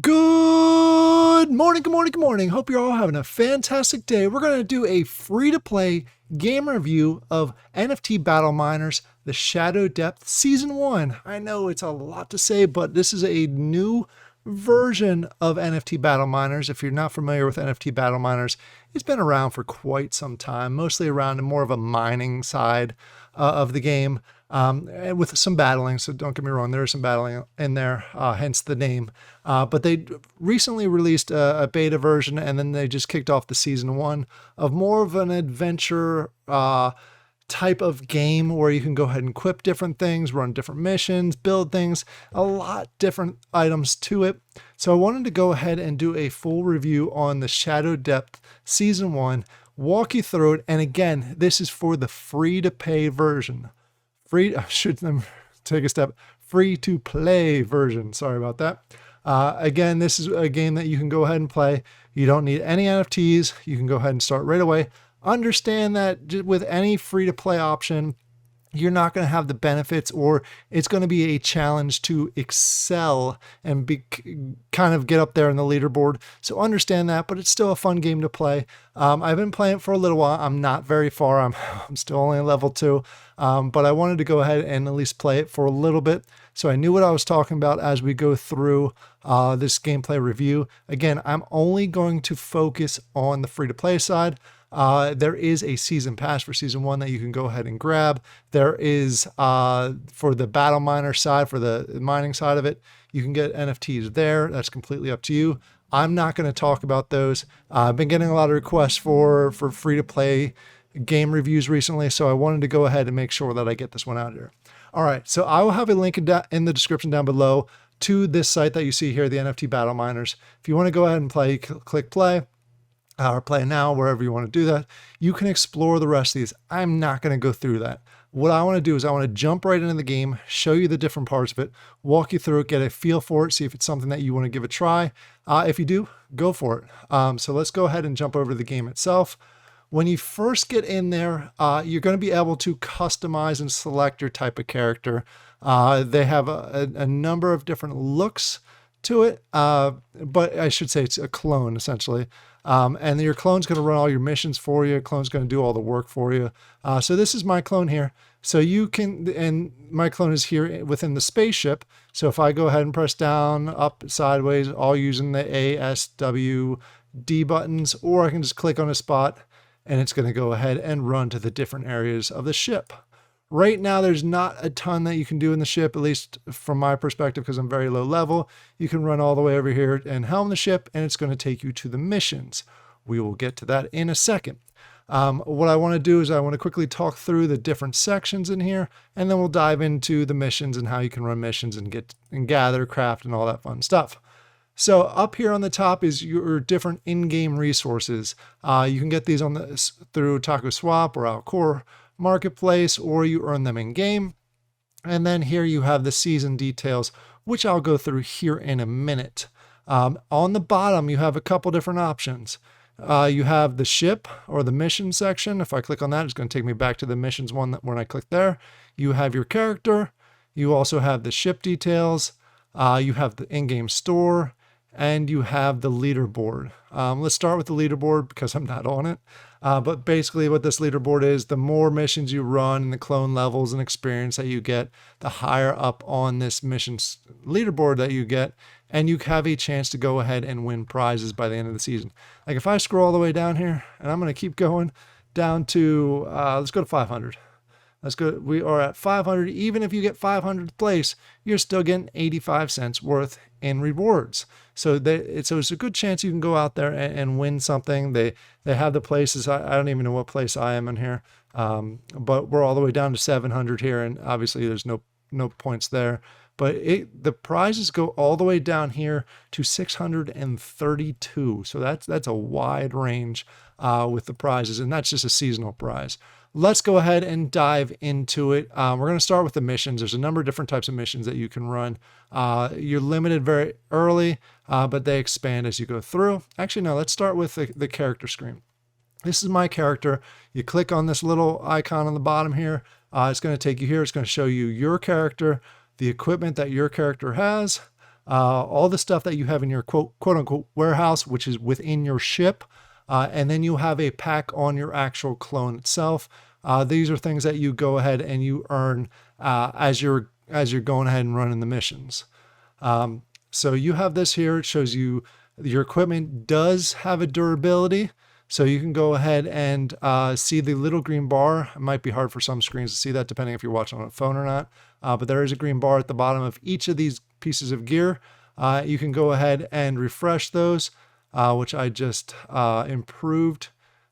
Good morning, good morning, good morning. Hope you're all having a fantastic day. We're going to do a free-to-play game review of NFT Battle Miners, the Shadow Depth Season 1. I know it's a lot to say, but this is a new version of NFT Battle Miners. If you're not familiar with NFT Battle Miners, it's been around for quite some time, mostly around more of a mining side of the game. With some battling, so don't get me wrong, there is some battling in there, hence the name. But they recently released a beta version, and then they just kicked off the season 1 of more of an adventure type of game where you can go ahead and equip different things, run different missions, build things, a lot different items to it. So I wanted to go ahead and do a full review on the Shadow Depth Season 1, walk you through it, and again, this is for the free-to-pay version. I should take a step, free to play version. Sorry about that. Again, this is a game that you can go ahead and play. You don't need any NFTs. You can go ahead and start right away. Understand that with any free to play option, you're not going to have the benefits, or it's going to be a challenge to excel and kind of get up there in the leaderboard. So understand that, but it's still a fun game to play. I've been playing it for a little while. I'm not very far. I'm still only at level 2, but I wanted to go ahead and at least play it for a little bit, so I knew what I was talking about as we go through this gameplay review. Again, I'm only going to focus on the free-to-play side. There is a season pass for season 1 that you can go ahead and grab. There is, for the battle miner side, for the mining side of it, you can get NFTs there. That's completely up to you. I'm not going to talk about those. I've been getting a lot of requests for free-to-play game reviews recently, so I wanted to go ahead and make sure that I get this one out here. All right, so I will have a link in the description down below to this site that you see here, the NFT Battle Miners. If you want to go ahead and play, click play. Or play now, wherever you want to do that. You can explore the rest of these. I'm not going to go through that. What I want to do is I want to jump right into the game, show you the different parts of it, walk you through it, get a feel for it, see if it's something that you want to give a try. If you do, go for it. So let's go ahead and jump over to the game itself. When you first get in there, you're going to be able to customize and select your type of character. They have a number of different looks to it, but I should say it's a clone essentially. And your clone's going to run all your missions for you. Your clone's going to do all the work for you. So this is my clone here. So you can, and my clone is here within the spaceship. So if I go ahead and press down, up, sideways, all using the A, S, W, D buttons, or I can just click on a spot and it's going to go ahead and run to the different areas of the ship. Right now, there's not a ton that you can do in the ship, at least from my perspective, because I'm very low level. You can run all the way over here and helm the ship, and it's going to take you to the missions. We will get to that in a second. What I want to do is I want to quickly talk through the different sections in here, and then we'll dive into the missions and how you can run missions and get and gather, craft, and all that fun stuff. So up here on the top is your different in-game resources. You can get these through Taco Swap or Alcor Marketplace, or you earn them in game. And then here you have the season details, which I'll go through here in a minute. On the bottom, you have a couple different options. You have the ship or the mission section. If I click on that, it's going to take me back to the missions one when I click there. You have your character. You also have the ship details. You have the in-game store, and you have the leaderboard. Let's start with the leaderboard because I'm not on it. But basically what this leaderboard is, the more missions you run and the clone levels and experience that you get, the higher up on this missions leaderboard that you get, and you have a chance to go ahead and win prizes by the end of the season. Like if I scroll all the way down here, and I'm going to keep going down to, let's go to 500. That's good. We are at 500. Even if you get 500th place, you're still getting 85 cents worth in rewards. So it's a good chance you can go out there and win something. They have the places. I don't even know what place I am in here, but we're all the way down to 700 here, and obviously there's no points there. But the prizes go all the way down here to 632. So that's a wide range with the prizes, and that's just a seasonal prize. Let's go ahead and dive into it. We're going to start with the missions. There's a number of different types of missions that you can run. You're limited very early, but they expand as you go through. Actually, no, let's start with the character screen. This is my character. You click on this little icon on the bottom here. It's going to take you here. It's going to show you your character, the equipment that your character has. all the stuff that you have in your quote unquote warehouse, which is within your ship. And then you have a pack on your actual clone itself. These are things that you go ahead and you earn as you're going ahead and running the missions. So you have this here. It shows you your equipment does have a durability. So you can go ahead and see the little green bar. It might be hard for some screens to see that depending if you're watching on a phone or not. But there is a green bar at the bottom of each of these pieces of gear. You can go ahead and refresh those, which I just improved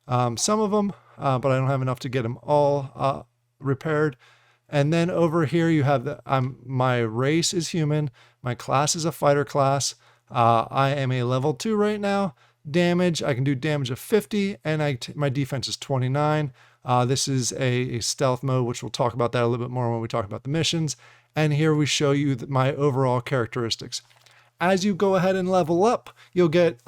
some of them, but I don't have enough to get them all repaired. And then over here you have my race is human. My class is a fighter class. I am a level 2 right now. Damage, I can do damage of 50, and my defense is 29. This is a stealth mode, which we'll talk about that a little bit more when we talk about the missions. And here we show you my overall characteristics. As you go ahead and level up, you'll get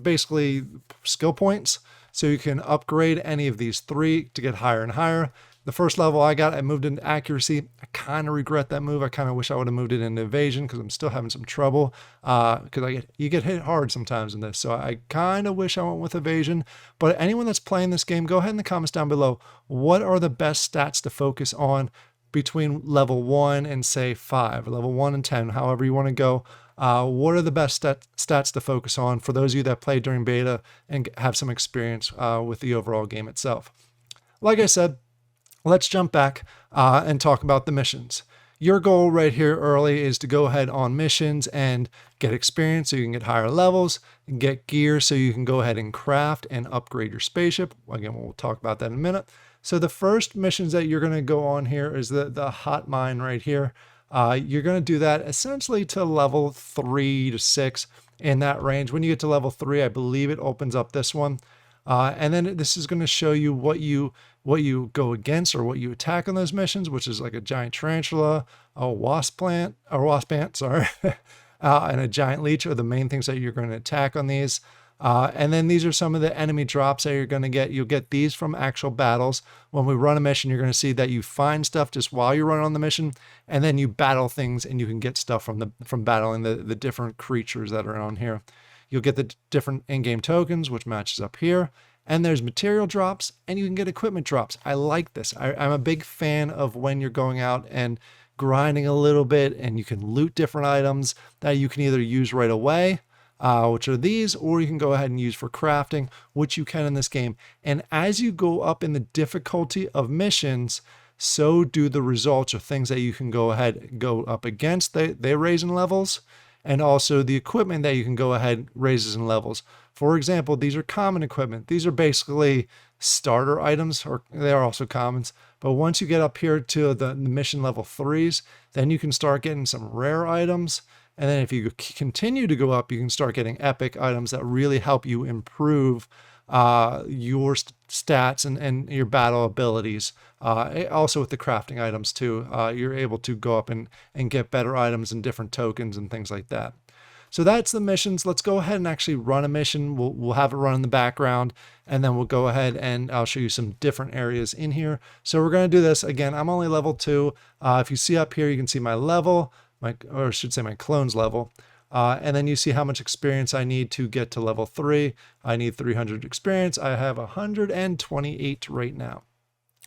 basically skill points. So you can upgrade any of these 3 to get higher and higher. The first level I moved into accuracy. I kind of regret that move. I kind of wish I would have moved it into evasion because I'm still having some trouble. Because you get hit hard sometimes in this. So I kind of wish I went with evasion. But anyone that's playing this game, go ahead in the comments down below. What are the best stats to focus on between level 1 and say 5, level 1 and 10, however you want to go? What are the best stats to focus on for those of you that play during beta and have some experience with the overall game itself? Like I said, let's jump back and talk about the missions. Your goal right here early is to go ahead on missions and get experience so you can get higher levels, and get gear so you can go ahead and craft and upgrade your spaceship. Again, we'll talk about that in a minute. So the first missions that you're going to go on here is the hot mine right here. You're going to do that essentially to level 3 to 6 in that range. When you get to level 3, I believe it opens up this one. And then this is going to show you what you go against or what you attack on those missions, which is like a giant tarantula, a wasp ant, sorry, and a giant leech are the main things that you're going to attack on these. And then these are some of the enemy drops that you're going to get. You'll get these from actual battles. When we run a mission, you're going to see that you find stuff just while you're running on the mission, and then you battle things and you can get stuff from battling the different creatures that are on here. You'll get the different in-game tokens, which matches up here. And there's material drops, and you can get equipment drops. I like this. I'm a big fan of when you're going out and grinding a little bit, and you can loot different items that you can either use right away, which are these, or you can go ahead and use for crafting, which you can in this game. And as you go up in the difficulty of missions, so do the results or things that you can go up against. They raise in levels. And also the equipment that you can go ahead raises in levels. For example, these are common equipment. These are basically starter items, or they are also commons. But once you get up here to the mission level 3s, then you can start getting some rare items. And then if you continue to go up, you can start getting epic items that really help you improve your stats and your battle abilities. Also with the crafting items too, you're able to go up and get better items and different tokens and things like that. So that's the missions. Let's go ahead and actually run a mission. We'll have it run in the background, and then we'll go ahead and I'll show you some different areas in here. So we're going to do this again. I'm only level 2. If you see up here, you can see my level, or I should say my clone's level. And then you see how much experience I need to get to level 3. I need 300 experience. I have 128 right now.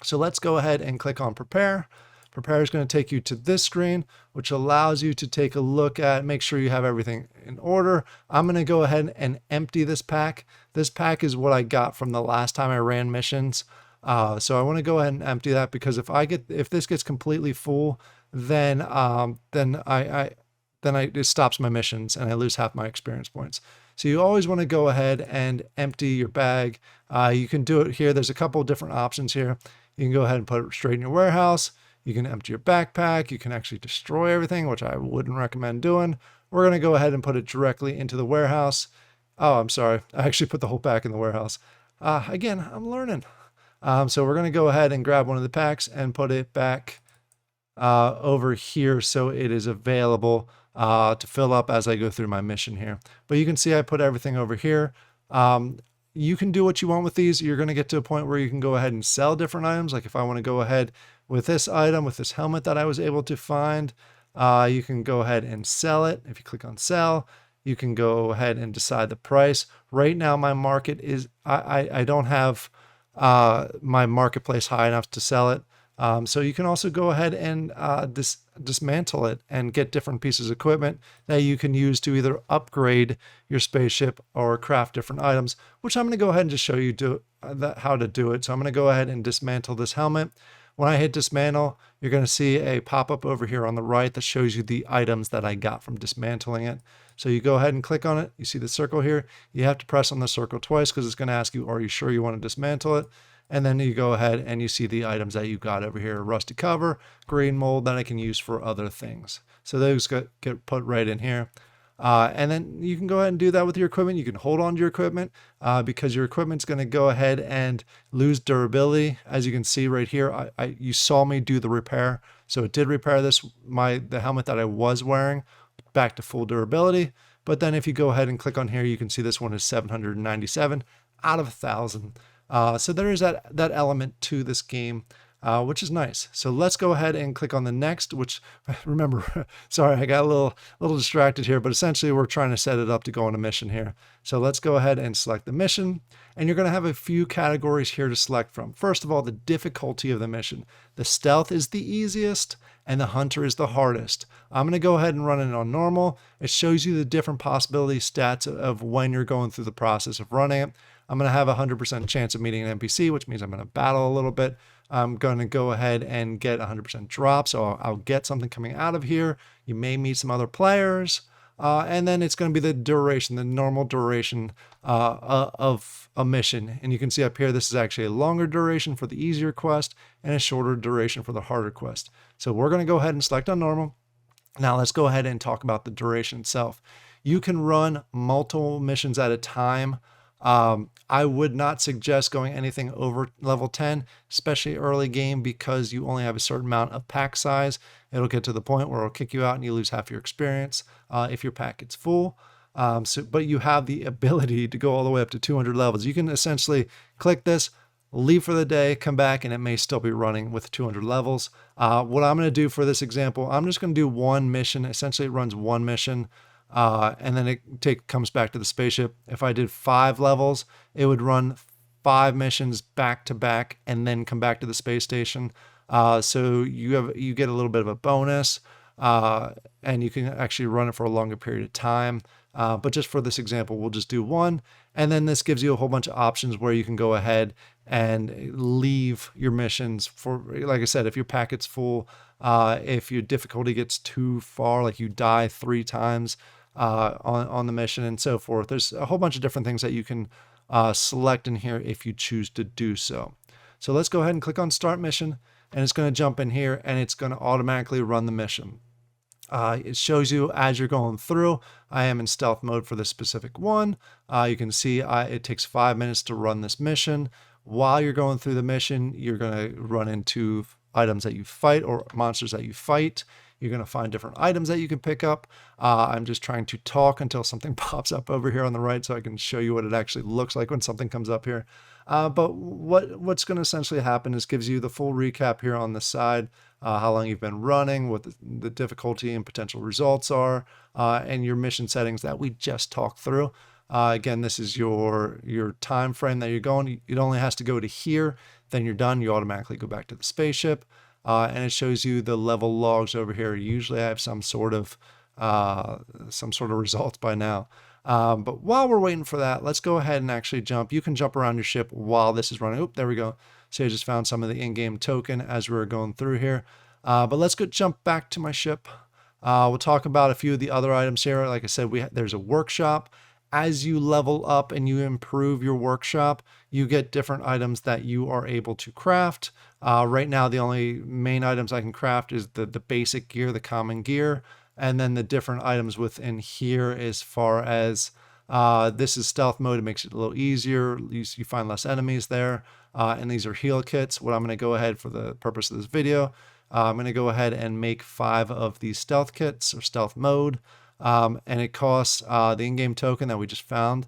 So let's go ahead and click on prepare. Prepare is going to take you to this screen, which allows you to take a look at, make sure you have everything in order. I'm going to go ahead and empty this pack. This pack is what I got from the last time I ran missions. So I want to go ahead and empty that, because if this gets completely full, then it stops my missions and I lose half my experience points. So you always want to go ahead and empty your bag. You can do it here. There's a couple of different options here. You can go ahead and put it straight in your warehouse. You can empty your backpack. You can actually destroy everything, which I wouldn't recommend doing. We're going to go ahead and put it directly into the warehouse. Oh, I'm sorry. I actually put the whole pack in the warehouse. Again, I'm learning. So we're going to go ahead and grab one of the packs and put it back over here so it is available to fill up as I go through my mission here. But you can see I put everything over here. You can do what you want with these. You're going to get to a point where you can go ahead and sell different items. Like if I want to go ahead with this item, with this helmet that I was able to find, You can go ahead and sell it. If you click on sell, you can go ahead and decide the price. Right now, my market is, I don't have my marketplace high enough to sell it. So you can also go ahead and dismantle it and get different pieces of equipment that you can use to either upgrade your spaceship or craft different items, which I'm going to go ahead and just show you how to do it. So I'm going to go ahead and dismantle this helmet. When I hit dismantle, you're going to see a pop-up over here on the right that shows you the items that I got from dismantling it. So you go ahead and click on it. You see the circle here. You have to press on the circle twice because it's going to ask you, are you sure you want to dismantle it? And then you go ahead and you see the items that you got over here. Rusty cover, green mold that I can use for other things. So those get put right in here. And then you can go ahead and do that with your equipment. You can hold on to your equipment because your equipment's going to go ahead and lose durability. As you can see right here, you saw me do the repair. So it did repair the helmet that I was wearing back to full durability. But then if you go ahead and click on here, you can see this one is 797 out of 1,000. So there is that element to this game, which is nice. So let's go ahead and click on the next, which remember, sorry, I got a little distracted here, but essentially we're trying to set it up to go on a mission here. So let's go ahead and select the mission, and you're going to have a few categories here to select from. First of all, the difficulty of the mission. The stealth is the easiest and the hunter is the hardest. I'm going to go ahead and run it on normal. It shows you the different possibility stats of when you're going through the process of running it. I'm going to have a 100% chance of meeting an NPC, which means I'm going to battle a little bit. I'm going to go ahead and get 100% drop, so I'll get something coming out of here. You may meet some other players, and then it's going to be the duration, the normal duration of a mission. And you can see up here, this is actually a longer duration for the easier quest and a shorter duration for the harder quest. So we're going to go ahead and select on normal. Now let's go ahead and talk about the duration itself. You can run multiple missions at a time. I would not suggest going anything over level 10, especially early game, because you only have a certain amount of pack size. It'll get to the point where it'll kick you out and you lose half your experience if your pack gets full. But you have the ability to go all the way up to 200 levels. You can essentially click this, leave for the day, come back, and it may still be running with 200 levels. What I'm going to do for this example, I'm just going to do one mission. Essentially, it runs one mission. And then it comes back to the spaceship. If I did 5 levels, it would run 5 missions back to back and then come back to the space station. So you get a little bit of a bonus, and you can actually run it for a longer period of time. But just for this example, we'll just do one. And then this gives you a whole bunch of options where you can go ahead and leave your missions for, like I said, if your packet's full, if your difficulty gets too far, like you die 3 times, on the mission and so forth. There's a whole bunch of different things that you can select in here if you choose to do so. So let's go ahead and click on Start Mission, and it's going to jump in here and it's going to automatically run the mission. It shows you as you're going through. I am in stealth mode for this specific one. You can see it takes 5 minutes to run this mission. While you're going through the mission, you're going to run into items that you fight or monsters that you fight. You're going to find different items that you can pick up. I'm just trying to talk until something pops up over here on the right so I can show you what it actually looks like when something comes up here. But what's going to essentially happen is gives you the full recap here on the side, how long you've been running, what the difficulty and potential results are, and your mission settings that we just talked through. Again, this is your time frame that you're going. It only has to go to here, then you're done. You automatically go back to the spaceship. And it shows you the level logs over here. Usually I have some sort of results by now. But while we're waiting for that, let's go ahead and actually jump. You can jump around your ship while this is running. Oh, there we go. So I just found some of the in-game token as we were going through here. But let's go jump back to my ship. We'll talk about a few of the other items here. Like I said, there's a workshop. As you level up and you improve your workshop, you get different items that you are able to craft. Right now, the only main items I can craft is the basic gear, the common gear, and then the different items within here as far as this is stealth mode. It makes it a little easier. You find less enemies there. And these are heal kits. What I'm going to go ahead for the purpose of this video, I'm going to go ahead and make 5 of these stealth kits or stealth mode. And it costs the in-game token that we just found,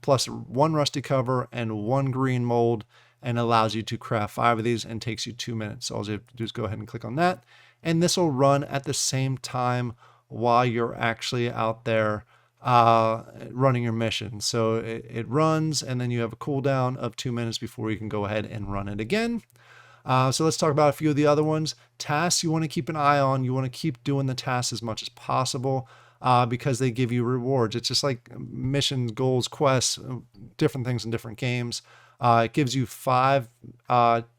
plus 1 rusty cover and 1 green mold, and allows you to craft 5 of these and takes you 2 minutes. So all you have to do is go ahead and click on that, and this will run at the same time while you're actually out there running your mission. So it runs, and then you have a cooldown of 2 minutes before you can go ahead and run it again. So let's talk about a few of the other ones. Tasks you want to keep an eye on. You want to keep doing the tasks as much as possible because they give you rewards. It's just like missions, goals, quests, different things in different games. It gives you 5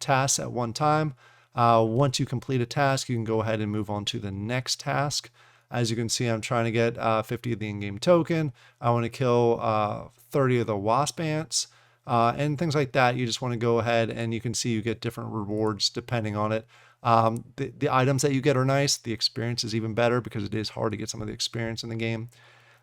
tasks at one time. Once you complete a task, you can go ahead and move on to the next task. As you can see, I'm trying to get 50 of the in-game token. I want to kill 30 of the wasp ants. And things like that. You just want to go ahead and you can see you get different rewards depending on it. The items that you get are nice. The experience is even better because it is hard to get some of the experience in the game.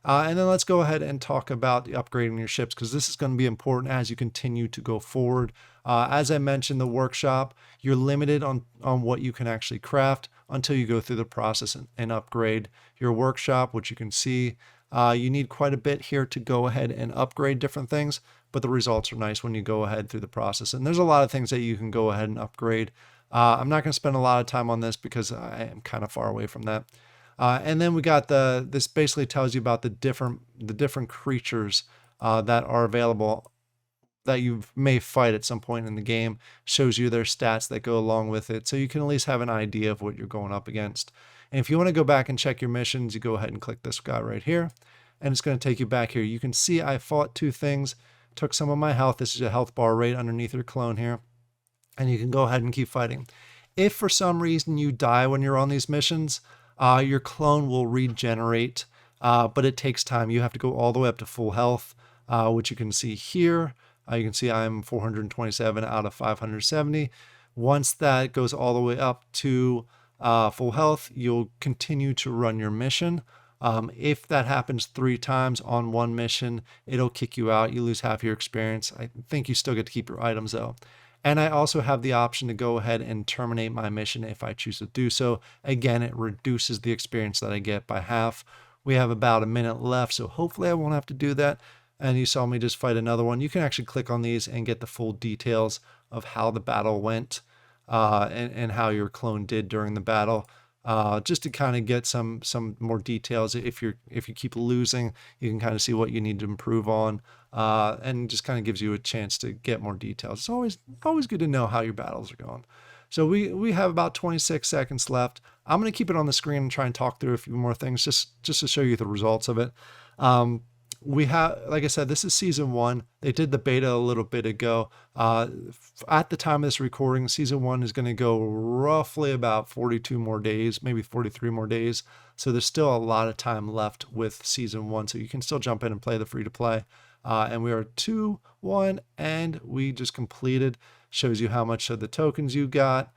And then let's go ahead and talk about the upgrading your ships, because this is going to be important as you continue to go forward. As I mentioned, the workshop, you're limited on what you can actually craft until you go through the process and upgrade your workshop, which you can see. You need quite a bit here to go ahead and upgrade different things, but the results are nice when you go ahead through the process. And there's a lot of things that you can go ahead and upgrade. I'm not going to spend a lot of time on this because I am kind of far away from that. And then we got this basically tells you about the different creatures that are available that you may fight at some point in the game, shows you their stats that go along with it, so you can at least have an idea of what you're going up against. And if you want to go back and check your missions, you go ahead and click this guy right here, and it's going to take you back here. You can see I fought 2 things, took some of my health. This is a health bar right underneath your clone here, and you can go ahead and keep fighting. If for some reason you die when you're on these missions, your clone will regenerate, but it takes time. You have to go all the way up to full health, which you can see here. You can see I'm 427 out of 570. Once that goes all the way up to full health, you'll continue to run your mission. If that happens 3 times on one mission, it'll kick you out. You lose half your experience. I think you still get to keep your items though. And I also have the option to go ahead and terminate my mission if I choose to do so. Again, it reduces the experience that I get by half. We have about a minute left, so hopefully I won't have to do that. And you saw me just fight another one. You can actually click on these and get the full details of how the battle went and how your clone did during the battle. Just to kind of get some more details. If you keep losing, you can kind of see what you need to improve on, and just kind of gives you a chance to get more details. It's always good to know how your battles are going. So we have about 26 seconds left. I'm going to keep it on the screen and try and talk through a few more things just to show you the results of it. We have, like I said, this is season 1. They did the beta a little bit ago. At the time of this recording, season 1 is going to go roughly about 42 more days, maybe 43 more days. So there's still a lot of time left with season 1. So you can still jump in and play the free to play. And we are 2-1, and we just completed. Shows you how much of the tokens you got.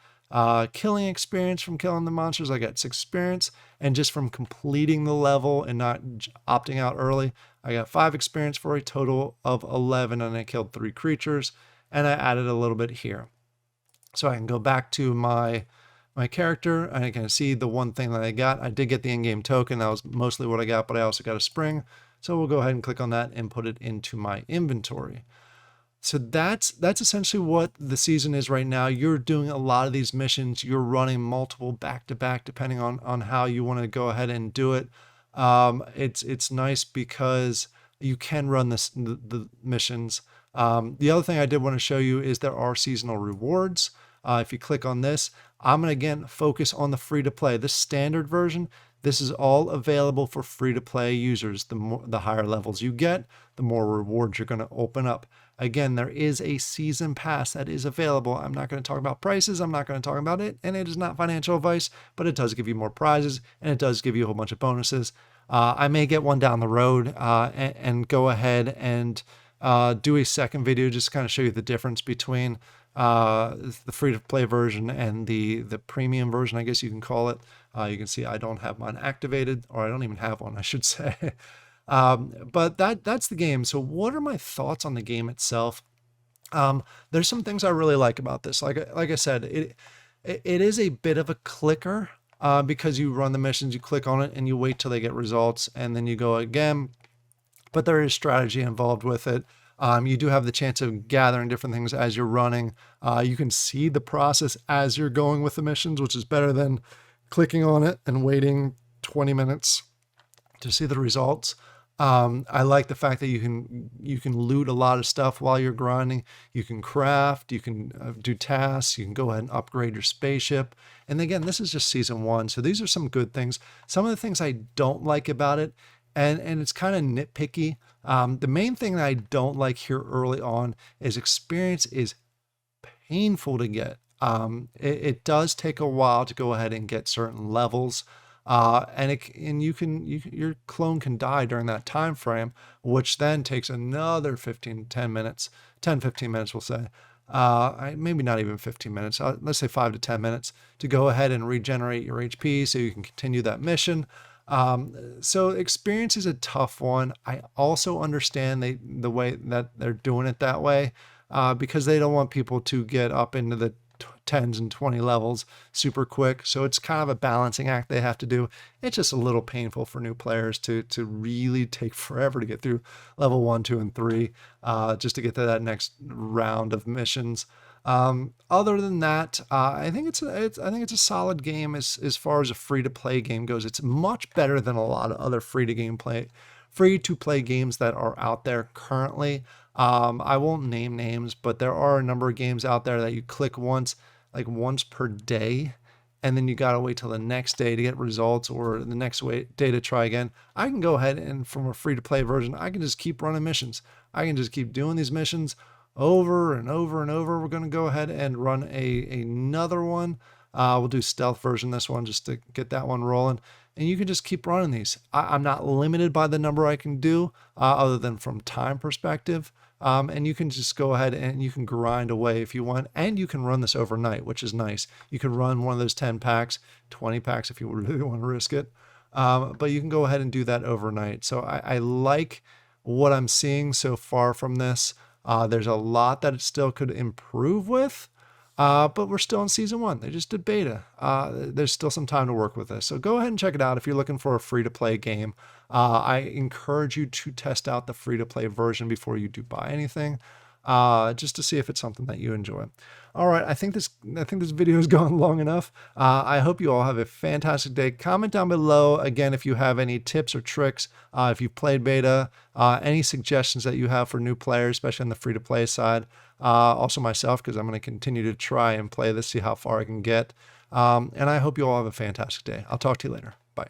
Killing experience from killing the monsters, I got 6 experience, and just from completing the level and not opting out early, I got 5 experience for a total of 11, and I killed 3 creatures, and I added a little bit here. So I can go back to my character, and I can see the one thing that I got. I did get the in-game token. That was mostly what I got, but I also got a spring. So we'll go ahead and click on that and put it into my inventory. So that's essentially what the season is right now. You're doing a lot of these missions. You're running multiple back-to-back depending on how you want to go ahead and do it. It's nice because you can run the missions. The other thing I did want to show you is there are seasonal rewards. If you click on this, I'm going to again focus on the free-to-play. This standard version, this is all available for free-to-play users. The higher levels you get, the more rewards you're going to open up. Again, there is a season pass that is available. I'm not going to talk about prices. I'm not going to talk about it. And it is not financial advice, but it does give you more prizes and it does give you a whole bunch of bonuses. I may get one down the road and go ahead and do a second video just to kind of show you the difference between the free-to-play version and the premium version, I guess you can call it. You can see I don't have mine activated, or I don't even have one, I should say. But that's the game. So what are my thoughts on the game itself? There's some things I really like about this. Like I said, it is a bit of a clicker because you run the missions, you click on it and you wait till they get results and then you go again. But there is strategy involved with it. You do have the chance of gathering different things as you're running. You can see the process as you're going with the missions, which is better than clicking on it and waiting 20 minutes to see the results. I like the fact that you can loot a lot of stuff while you're grinding. You can craft, you can do tasks, you can go ahead and upgrade your spaceship. And again, this is just season 1, so these are some good things. Some of the things I don't like about it, and it's kind of nitpicky. The main thing that I don't like here early on is experience is painful to get. It does take a while to go ahead and get certain levels. Your clone can die during that time frame, which then takes another 10 minutes, 15 minutes, we'll say. Maybe not even 15 minutes. Let's say 5 to 10 minutes to go ahead and regenerate your HP so you can continue that mission. So experience is a tough one. I also understand the way that they're doing it that way, because they don't want people to get up into the 10s and 20 levels super quick. So it's kind of a balancing act they have to do. It's just a little painful for new players to really take forever to get through level 1, 2, and 3, just to get to that next round of missions. Other than that, I think it's a solid game as far as a free-to-play game goes. It's much better than a lot of other free-to-play games that are out there currently. I won't name names, but there are a number of games out there that you click once per day, and then you gotta wait till the next day to get results, or the next day to try again. I can go ahead and, from a free-to-play version, I can just keep running missions. I can just keep doing these missions over and over and over. We're gonna go ahead and run another one. We'll do stealth version this one just to get that one rolling. And you can just keep running these. I'm not limited by the number I can do, other than from time perspective. And you can just go ahead and you can grind away if you want. And you can run this overnight, which is nice. You can run one of those 10 packs, 20 packs if you really want to risk it. But you can go ahead and do that overnight. So I like what I'm seeing so far from this. There's a lot that it still could improve with. But we're still in season 1. They just did beta. There's still some time to work with this. So go ahead and check it out if you're looking for a free-to-play game. I encourage you to test out the free-to-play version before you do buy anything, just to see if it's something that you enjoy. All right, I think this video has gone long enough. I hope you all have a fantastic day. Comment down below, again, if you have any tips or tricks, if you've played beta, any suggestions that you have for new players, especially on the free-to-play side. Also myself, because I'm going to continue to try and play this, see how far I can get. And I hope you all have a fantastic day. I'll talk to you later. Bye.